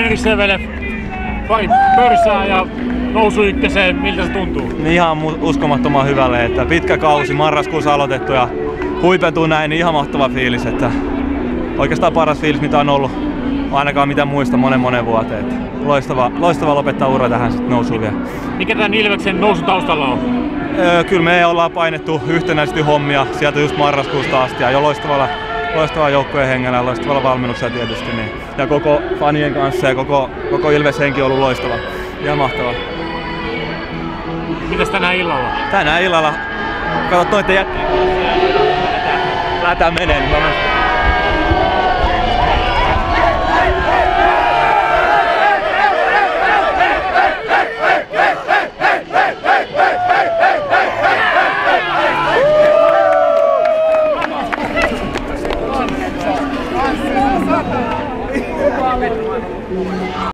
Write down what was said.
Henri Sevele, pari pörsää ja nousu ykköseen, miltä se tuntuu? Niin ihan uskomattoman hyvälle, että pitkä kausi marraskuussa aloitettu ja huipentuu näin, niin ihan mahtava fiilis, että oikeastaan paras fiilis mitä on ollut, ainakaan mitä muista monen vuoteen. Että loistava lopettaa ura tähän sitten nousuun vielä. Mikä tämän Ilveksen nousun taustalla on? Kyllä me ollaan painettu yhtenäisesti hommia sieltä just marraskuusta asti ja jo loistavalla joukkueen hengellä ja loistavalla valmennuksella tietysti. Niin. Ja koko fanien kanssa ja koko Ilves-henki on ollut loistava. Ihan mahtavaa. Mitäs tänään illalla? Tänään illalla, katsot noitten jätkiä, lähdetään menee, niin